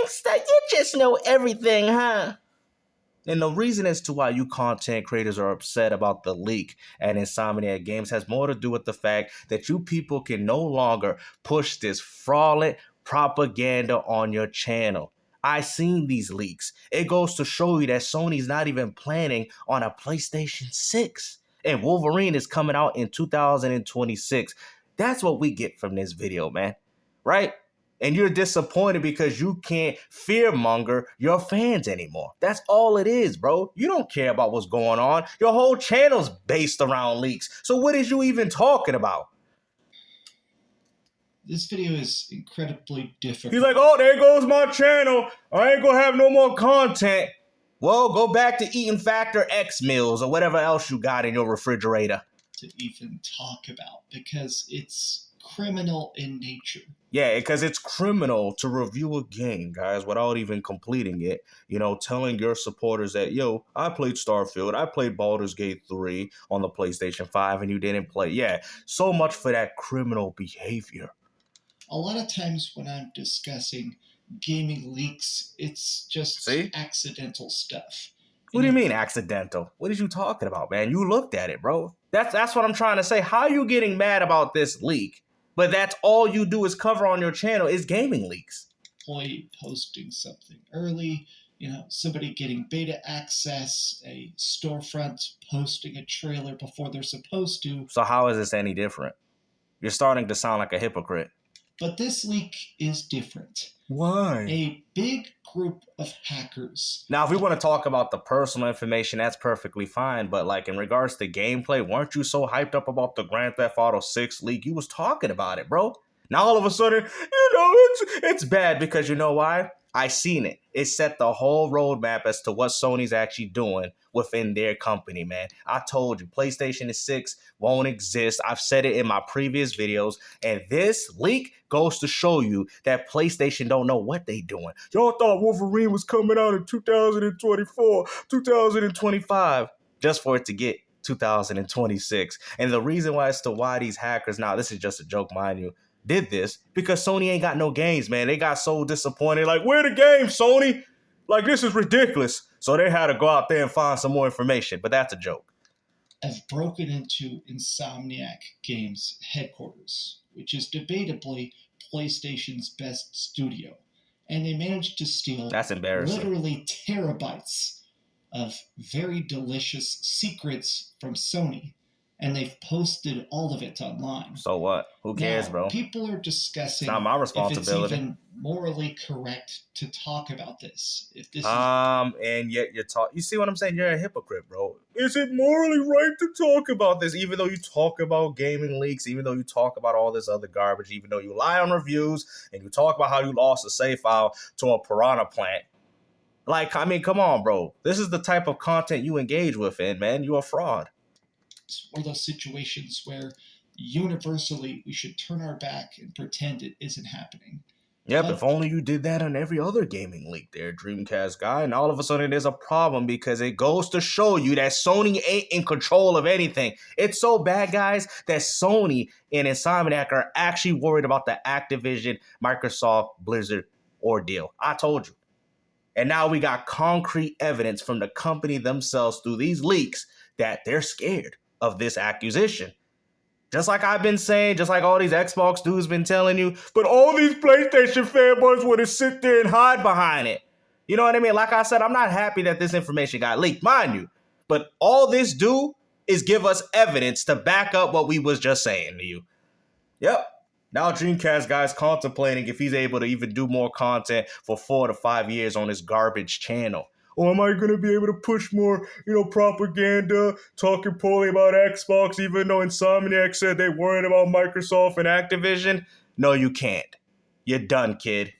gangsta, you just know everything, huh? And the reason as to why you content creators are upset about the leak at Insomniac Games has more to do with the fact that you people can no longer push this fraudulent propaganda on your channel. I seen these leaks. It goes to show you that Sony's not even planning on a PlayStation 6. And Wolverine is coming out in 2026. That's what we get from this video, man. Right? And you're disappointed because you can't fearmonger your fans anymore. That's all it is, bro. You don't care about what's going on. Your whole channel's based around leaks. So what is you even talking about? This video is incredibly difficult. He's like, oh, there goes my channel. I ain't gonna have no more content. Well, go back to eating Factor X meals or whatever else you got in your refrigerator. To even talk about, because it's criminal in nature. Yeah, because it's criminal to review a game, guys, without even completing it. You know, telling your supporters that, yo, I played Starfield, I played Baldur's Gate 3 on the PlayStation 5, and you didn't play. Yeah, so much for that criminal behavior. A lot of times when I'm discussing gaming leaks, it's just accidental stuff. What do you mean accidental? What are you talking about, man? You looked at it, bro. That's what I'm trying to say. How are you getting mad about this leak? But that's all you do is cover on your channel is gaming leaks. Employee posting something early, somebody getting beta access, a storefront posting a trailer before they're supposed to. So how is this any different? You're starting to sound like a hypocrite. But this leak is different. Why? A big group of hackers. Now, if we want to talk about the personal information, that's perfectly fine. But like in regards to gameplay, weren't you so hyped up about the Grand Theft Auto 6 leak? You was talking about it, bro. Now all of a sudden, it's bad because you know why? I seen it. It set the whole roadmap as to what Sony's actually doing within their company, man. I told you, PlayStation 6 won't exist. I've said it in my previous videos. And this leak goes to show you that PlayStation don't know what they doing. Y'all thought Wolverine was coming out in 2024, 2025, just for it to get 2026. And the reason why as to why these hackers, now this is just a joke, mind you, did this because Sony ain't got no games, man. They got so disappointed. Like, where the games, Sony? Like, this is ridiculous. So they had to go out there and find some more information. But that's a joke. Have broken into Insomniac Games headquarters, which is debatably PlayStation's best studio. And they managed to steal that's embarrassing. Literally terabytes of very delicious secrets from Sony. And they've posted all of it online. So what? Who cares, now, bro? People are discussing it's not my responsibility. If it's even morally correct to talk about this. If this and yet you see what I'm saying? You're a hypocrite, bro. Is it morally right to talk about this? Even though you talk about gaming leaks, even though you talk about all this other garbage, even though you lie on reviews and you talk about how you lost a save file to a piranha plant. Like, I mean, come on, bro. This is the type of content you engage with, and man, you're a fraud. It's one of those situations where universally we should turn our back and pretend it isn't happening. Yep, if only you did that on every other gaming leak there, Dreamcast guy. And all of a sudden there's a problem because it goes to show you that Sony ain't in control of anything. It's so bad, guys, that Sony and Insomniac are actually worried about the Activision, Microsoft, Blizzard ordeal. I told you. And now we got concrete evidence from the company themselves through these leaks that they're scared of this accusation. Just like I've been saying, just like all these Xbox dudes been telling you, but all these PlayStation fanboys want to sit there and hide behind it. You know what I mean? Like I said, I'm not happy that this information got leaked, mind you. But all this do is give us evidence to back up what we was just saying to you. Yep. Now Dreamcast guy's contemplating if he's able to even do more content for 4 to 5 years on his garbage channel. Or am I going to be able to push more, propaganda, talking poorly about Xbox, even though Insomniac said they weren't about Microsoft and Activision? No, you can't. You're done, kid.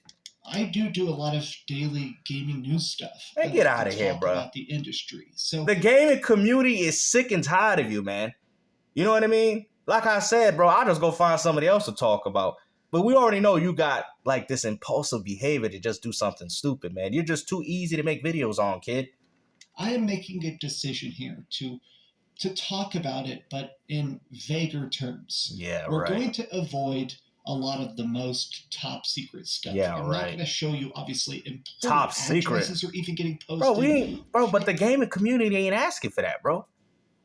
I do a lot of daily gaming news stuff. Hey, get out of here, bro. About the industry. So the gaming community is sick and tired of you, man. You know what I mean? Like I said, bro, I'll just go find somebody else to talk about. But we already know you got like this impulsive behavior to just do something stupid, man. You're just too easy to make videos on, kid. I am making a decision here to talk about it, but in vaguer terms. Yeah, We're going to avoid a lot of the most top secret stuff. Yeah, I'm not going to show you, obviously, important top secret addresses or even getting posted. Bro, we ain't, bro, but the gaming community ain't asking for that, bro.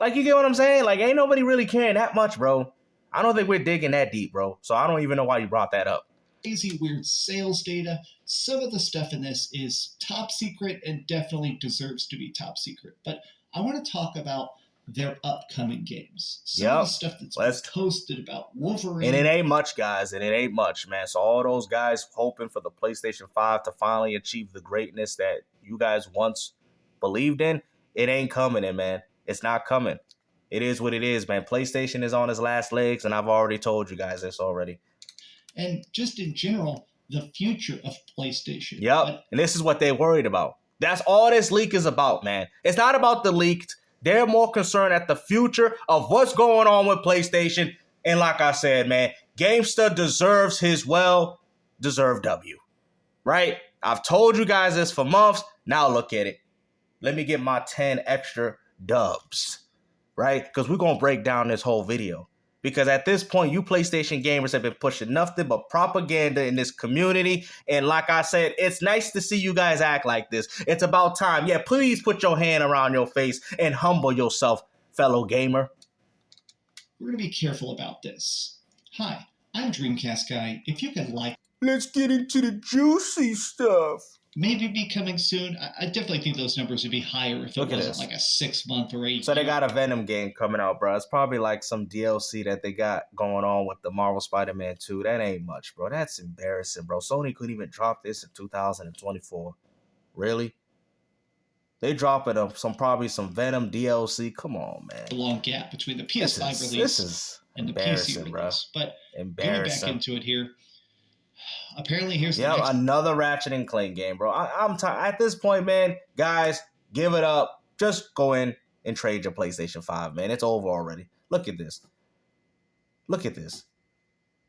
Like, you get what I'm saying? Like, ain't nobody really caring that much, bro. I don't think we're digging that deep, bro. So I don't even know why you brought that up. Crazy, weird sales data. Some of the stuff in this is top secret and definitely deserves to be top secret. But I want to talk about their upcoming games. Some of the stuff that's been posted about Wolverine. And it ain't much, guys. And it ain't much, man. So all those guys hoping for the PlayStation 5 to finally achieve the greatness that you guys once believed in, it ain't coming in, man. It's not coming. It is what it is, man. PlayStation is on its last legs, and I've already told you guys this already. And just in general, the future of PlayStation. Yep, and this is what they're worried about. That's all this leak is about, man. It's not about the leaked. They're more concerned at the future of what's going on with PlayStation. And like I said, man, GameStar deserves his well-deserved W. Right? I've told you guys this for months. Now look at it. Let me get my 10 extra dubs. Right? Because we're going to break down this whole video. Because at this point, you PlayStation gamers have been pushing nothing but propaganda in this community. And like I said, it's nice to see you guys act like this. It's about time. Yeah, please put your hand around your face and humble yourself, fellow gamer. We're going to be careful about this. Hi, I'm Dreamcast Guy. If you could like... Let's get into the juicy stuff. Maybe be coming soon. I definitely think those numbers would be higher if it wasn't like a 6 month or 8 year. So they got a Venom game coming out, bro. It's probably like some DLC that they got going on with the Marvel Spider-Man 2. That ain't much, bro. That's embarrassing, bro. Sony couldn't even drop this in 2024. Really? They dropping probably some Venom DLC. Come on, man. A long gap between the PS5 release and the PC release. Bro. But going back into it here. Apparently, here's the next... another Ratchet and Clank game, bro. I'm tired. At this point, man, guys, give it up. Just go in and trade your PlayStation 5, man. It's over already. Look at this. Look at this.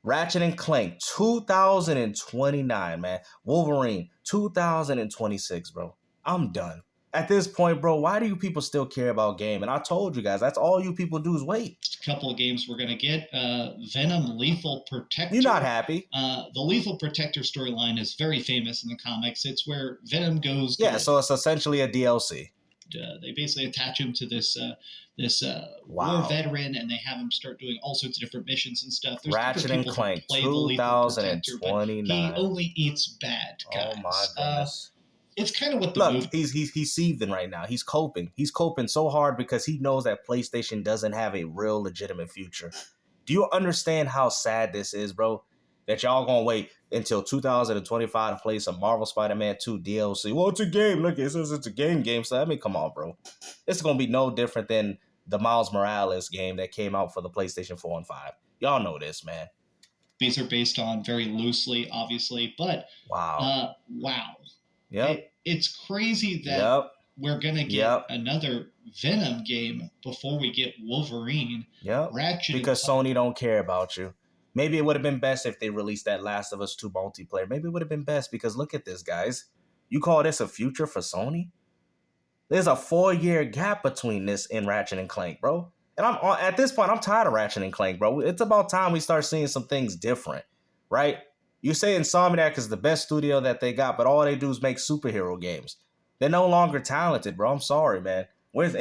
Ratchet and Clank, 2029, man. Wolverine, 2026, bro. I'm done. At this point, bro, why do you people still care about game? And I told you guys, that's all you people do is wait. A couple of games we're going to get. Venom Lethal Protector. You're not happy. The Lethal Protector storyline is very famous in the comics. It's where Venom goes... Yeah, so it's essentially a DLC. They basically attach him to this war veteran, and they have him start doing all sorts of different missions and stuff. There's Ratchet and Clank, 2029. He only eats bad guys. Oh, my goodness. It's kind of what the movie... He's seething right now. He's coping. He's coping so hard because he knows that PlayStation doesn't have a real legitimate future. Do you understand how sad this is, bro? That y'all gonna wait until 2025 to play some Marvel Spider-Man 2 DLC. Well, it's a game. Look, it says it's a game. So, I mean, come on, bro. It's gonna be no different than the Miles Morales game that came out for the PlayStation 4 and 5. Y'all know this, man. These are based on very loosely, obviously, but... Wow. Yep. It's crazy that we're going to get another Venom game before we get Wolverine. Yep. Because Sony don't care about you. Maybe it would have been best if they released that Last of Us 2 multiplayer. Maybe it would have been best because look at this, guys. You call this a future for Sony? There's a 4-year gap between this and Ratchet and Clank, bro. And at this point, I'm tired of Ratchet and Clank, bro. It's about time we start seeing some things different, right? You say Insomniac is the best studio that they got, but all they do is make superhero games. They're no longer talented, bro. I'm sorry, man. Where's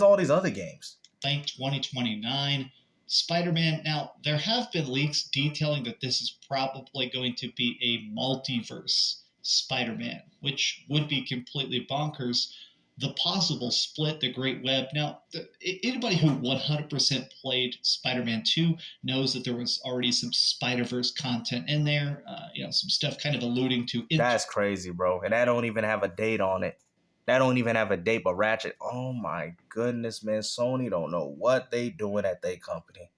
all these other games? Think 2029, Spider-Man. Now, there have been leaks detailing that this is probably going to be a multiverse Spider-Man, which would be completely bonkers. The possible split, the Great Web. Now, anybody who 100% played Spider-Man 2 knows that there was already some Spider-Verse content in there. Some stuff kind of alluding to... That's crazy, bro. And that don't even have a date on it. That don't even have a date, but Ratchet... Oh, my goodness, man. Sony don't know what they doing at their company.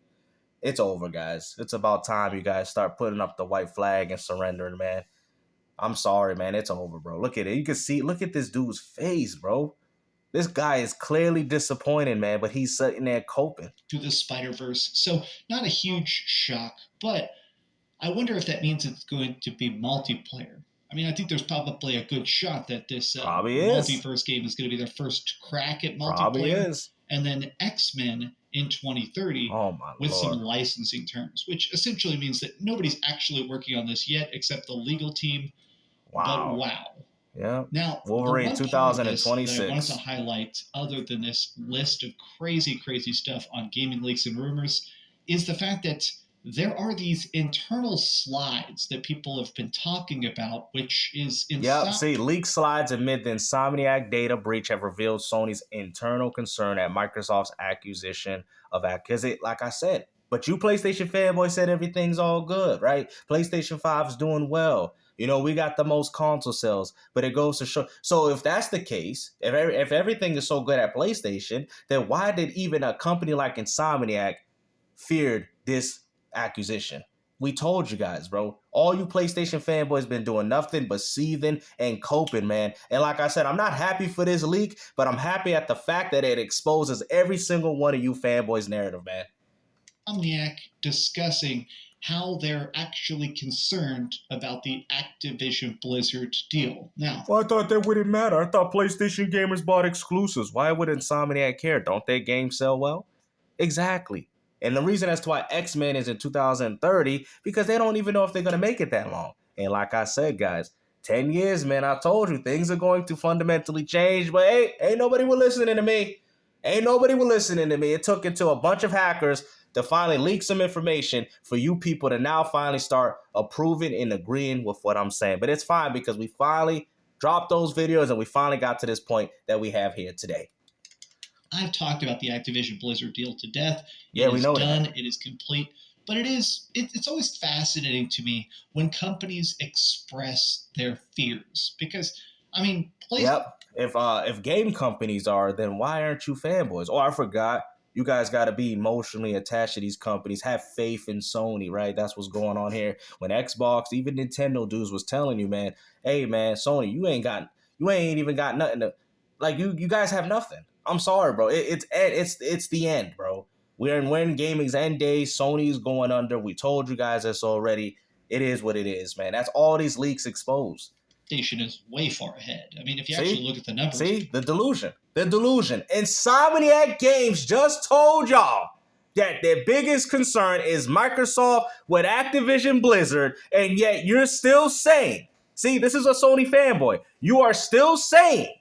It's over, guys. It's about time you guys start putting up the white flag and surrendering, man. I'm sorry, man. It's over, bro. Look at it. You can see, look at this dude's face, bro. This guy is clearly disappointed, man, but he's sitting there coping. To the Spider-Verse. So, not a huge shock, but I wonder if that means it's going to be multiplayer. I mean, I think there's probably a good shot that this multiverse game is going to be their first crack at multiplayer. Probably is. And then X-Men in 2030 Oh my with some lord. licensing terms, which essentially means that nobody's actually working on this yet except the legal team. But Wow. wow. Yeah. Now, the Wolverine one part of this that I wanted to 2026. highlight, other than this list of crazy, crazy stuff on gaming leaks and rumors, is the fact that there are these internal slides that people have been talking about, which is Yep. See, leak slides amid the Insomniac data breach have revealed Sony's internal concern at Microsoft's acquisition of because it, like I said, but you PlayStation fanboy said everything's all good, right? PlayStation 5 is doing well. You know, we got the most console sales, but it goes to show. So if that's the case, if everything is so good at PlayStation, then why did even a company like Insomniac feared this acquisition? We told you guys, bro. All you PlayStation fanboys been doing nothing but seething and coping, man. And like I said, I'm not happy for this leak, but I'm happy at the fact that it exposes every single one of you fanboys' narrative, man. Insomniac discussing how they're actually concerned about the Activision Blizzard deal. Now, Well, I thought that wouldn't matter. I thought PlayStation gamers bought exclusives. Why would Insomniac care? Don't their games sell well? Exactly. And the reason as to why X-Men is in 2030, because they don't even know if they're going to make it that long. And like I said, guys, 10 years, man, I told you, things are going to fundamentally change. But hey, ain't nobody was listening to me. Ain't nobody was listening to me. It took until a bunch of hackers to finally leak some information for you people to now finally start approving and agreeing with what I'm saying. But it's fine because we finally dropped those videos and we finally got to this point that we have here today. I've talked about the Activision Blizzard deal to death. Yeah, we know done. That. It is complete. But it's always fascinating to me when companies express their fears. Because, I mean, Yep. If game companies are, then why aren't you fanboys? Oh, I forgot. You guys got to be emotionally attached to these companies. Have faith in Sony, right? That's what's going on here. When Xbox, even Nintendo dudes was telling you, man, hey, man, Sony, you ain't even got nothing to, like, you guys have nothing. I'm sorry, bro. It's the end, bro. We're in gaming's end days. Sony's going under. We told you guys this already. It is what it is, man. That's all these leaks expose. PlayStation is way far ahead. I mean, if you actually look at the numbers. See? The delusion. Insomniac Games just told y'all that their biggest concern is Microsoft with Activision Blizzard, and yet you're still saying, see, this is a Sony fanboy, you are still saying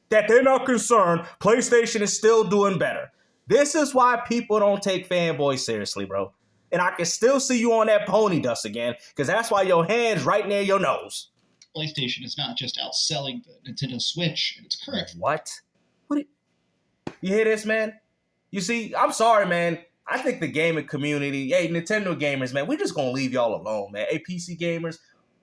that they're not concerned, PlayStation is still doing better. This is why people don't take fanboys seriously, bro. And I can still see you on that pony dust again, because that's why your hand's right near your nose. PlayStation is not just outselling the Nintendo Switch in its current. What? You hear this, man? You see, I'm sorry, man. I think the gaming community, hey, Nintendo gamers, man, we're just going to leave y'all alone, man. Hey, PC gamers,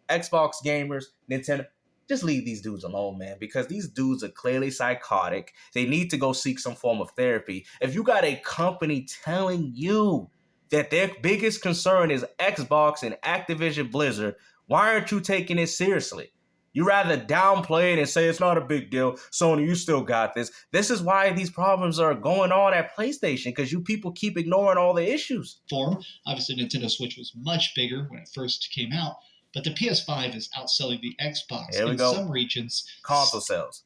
Xbox gamers, Nintendo, just leave these dudes alone, man, because these dudes are clearly psychotic. They need to go seek some form of therapy. If you got a company telling you that their biggest concern is Xbox and Activision Blizzard, why aren't you taking it seriously? You rather downplay it and say it's not a big deal. Sony, you still got this. This is why these problems are going on at PlayStation, because you people keep ignoring all the issues. Obviously, Nintendo Switch was much bigger when it first came out, but the PS5 is outselling the Xbox in some regions. Console sales.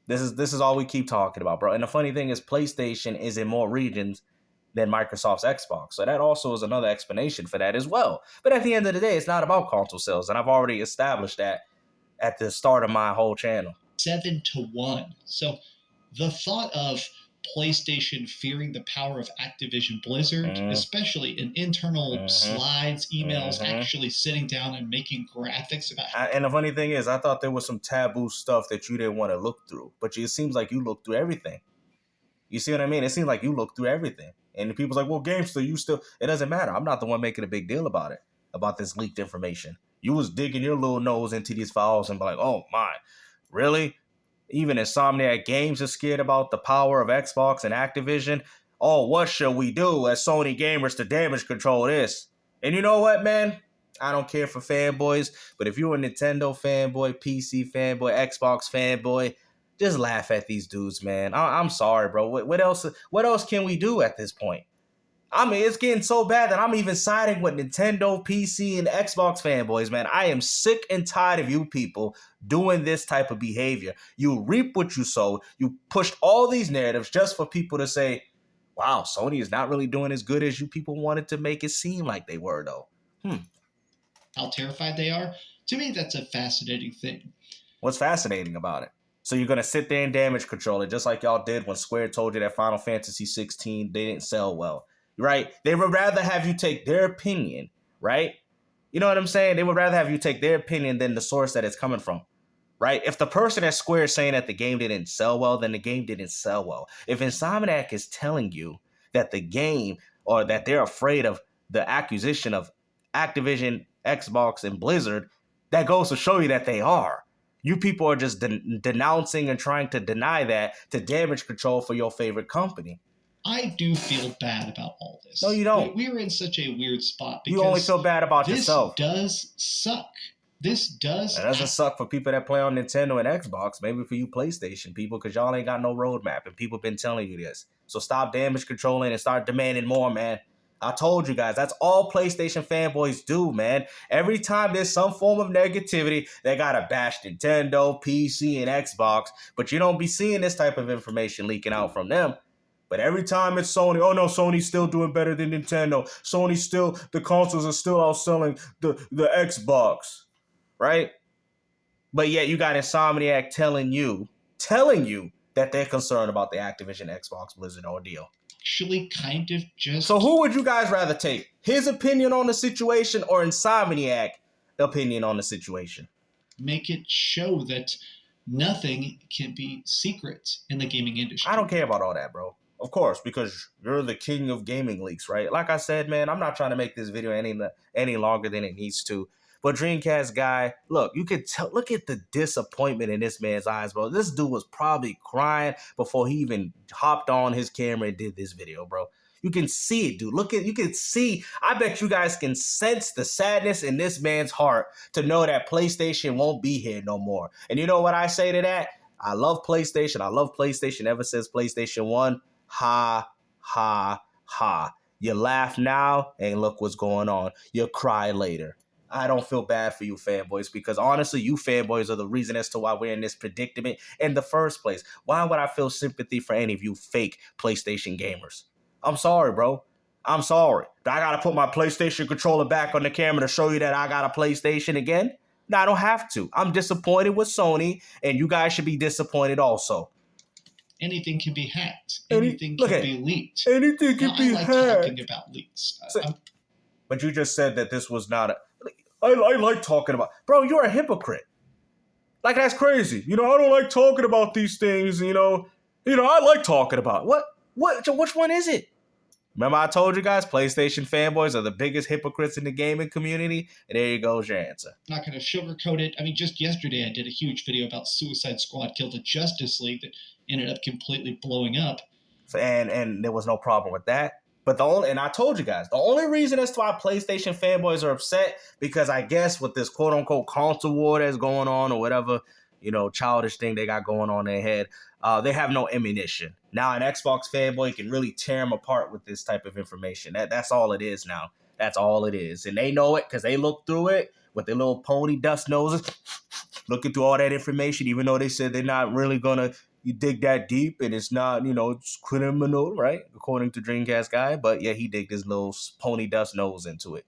This is all we keep talking about, bro. And the funny thing is, PlayStation is in more regions than Microsoft's Xbox. So that also is another explanation for that as well. But at the end of the day, it's not about console sales. And I've already established that at the start of my whole channel. 7-1. So the thought of PlayStation fearing the power of Activision Blizzard, especially in internal slides, emails, actually sitting down and making graphics about it. And the funny thing is, I thought there was some taboo stuff that you didn't want to look through. But it seems like you looked through everything. You see what I mean? It seems like you looked through everything. And the people's like, well, Gamester, it doesn't matter. I'm not the one making a big deal about it, about this leaked information. You was digging your little nose into these files and be like, oh my, really? Even Insomniac Games is scared about the power of Xbox and Activision. Oh, what shall we do as Sony gamers to damage control this? And you know what, man? I don't care for fanboys, but if you're a Nintendo fanboy, PC fanboy, Xbox fanboy, just laugh at these dudes, man. I'm sorry, bro. What else can we do at this point? I mean, it's getting so bad that I'm even siding with Nintendo, PC, and Xbox fanboys, man. I am sick and tired of you people doing this type of behavior. You reap what you sow. You pushed all these narratives just for people to say, Wow, Sony is not really doing as good as you people wanted to make it seem like they were, though. How terrified they are? To me, that's a fascinating thing. What's fascinating about it? So you're gonna sit there and damage control it, just like y'all did when Square told you that Final Fantasy 16 they didn't sell well, right? They would rather have you take their opinion, right? You know what I'm saying? They would rather have you take their opinion than the source that it's coming from, right? If the person at Square is saying that the game didn't sell well, then the game didn't sell well. If Insomniac is telling you that the game or that they're afraid of the acquisition of Activision, Xbox, and Blizzard, that goes to show you that they are. You people are just denouncing and trying to deny that to damage control for your favorite company. I do feel bad about all this. No, you don't. We're in such a weird spot because you only feel bad about yourself. This does suck. This does. It doesn't suck for people that play on Nintendo and Xbox. Maybe for you PlayStation people, because y'all ain't got no roadmap and people been telling you this. So stop damage controlling and start demanding more, man. I told you guys, that's all PlayStation fanboys do, man. Every time there's some form of negativity, they gotta bash Nintendo, PC, and Xbox. But you don't be seeing this type of information leaking out from them. But every time it's Sony, oh no, Sony's still doing better than Nintendo. The consoles are still outselling the Xbox, right? But yet you got Insomniac telling you that they're concerned about the Activision Xbox Blizzard ordeal. Actually kind of just... So who would you guys rather take? His opinion on the situation or Insomniac opinion on the situation? Make it show that nothing can be secret in the gaming industry. I don't care about all that, bro. Of course, because you're the king of gaming leaks, right? Like I said, man, I'm not trying to make this video any longer than it needs to. But Dreamcast guy, look, you could tell. Look at the disappointment in this man's eyes, bro. This dude was probably crying before he even hopped on his camera and did this video, bro. You can see it, dude. You can see. I bet you guys can sense the sadness in this man's heart to know that PlayStation won't be here no more. And you know what I say to that? I love PlayStation. I love PlayStation ever since PlayStation 1. Ha, ha, ha. You laugh now, and look what's going on. You'll cry later. I don't feel bad for you fanboys because honestly, you fanboys are the reason as to why we're in this predicament in the first place. Why would I feel sympathy for any of you fake PlayStation gamers? I'm sorry, bro. I'm sorry. I got to put my PlayStation controller back on the camera to show you that I got a PlayStation again? No, I don't have to. I'm disappointed with Sony, and you guys should be disappointed also. Anything can be hacked. Anything can be leaked. Anything can be hacked. I like talking about leaks. But you just said that this was not a... I like talking about... Bro, you're a hypocrite. Like, that's crazy. I don't like talking about these things, I like talking about... Which one is it? Remember I told you guys, PlayStation fanboys are the biggest hypocrites in the gaming community? And there you goes your answer. I'm not going to sugarcoat it. I mean, just yesterday I did a huge video about Suicide Squad Kill the Justice League that ended up completely blowing up. And there was no problem with that. But and I told you guys, the only reason as to why PlayStation fanboys are upset, because I guess with this quote-unquote console war that's going on or whatever, childish thing they got going on in their head, they have no ammunition. Now an Xbox fanboy can really tear them apart with this type of information. That's all it is now. That's all it is. And they know it because they look through it with their little pony dust noses, looking through all that information, even though they said they're not really going to dig that deep and it's not, it's criminal, right? According to Dreamcast guy. But yeah, he digged his little pony dust nose into it.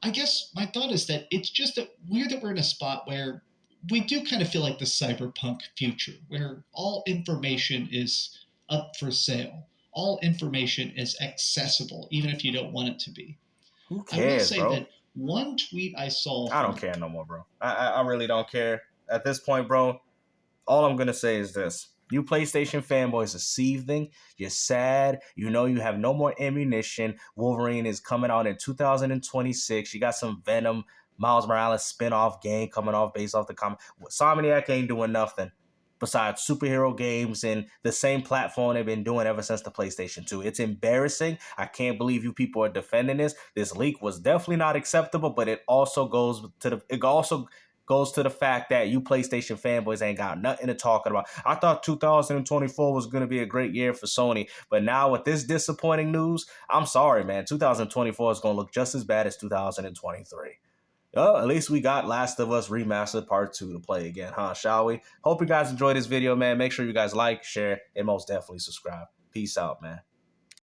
I guess my thought is that it's just weird that we're in a spot where we do kind of feel like the cyberpunk future, where all information is up for sale. All information is accessible, even if you don't want it to be. Who cares, I will say that one tweet I saw... I don't care no more, bro. I really don't care. At this point, bro, all I'm going to say is this. You PlayStation fanboys are seething. You're sad. You have no more ammunition. Wolverine is coming out in 2026. You got some Venom, Miles Morales spin-off game coming off based off the comic. Insomniac ain't doing nothing besides superhero games and the same platform they've been doing ever since the PlayStation 2. It's embarrassing. I can't believe you people are defending this. This leak was definitely not acceptable, but it also goes to the fact that you PlayStation fanboys ain't got nothing to talk about. I thought 2024 was going to be a great year for Sony, but now with this disappointing news, I'm sorry, man. 2024 is going to look just as bad as 2023. Well, at least we got Last of Us Remastered Part 2 to play again, huh? Shall we? Hope you guys enjoyed this video, man. Make sure you guys like, share, and most definitely subscribe. Peace out, man.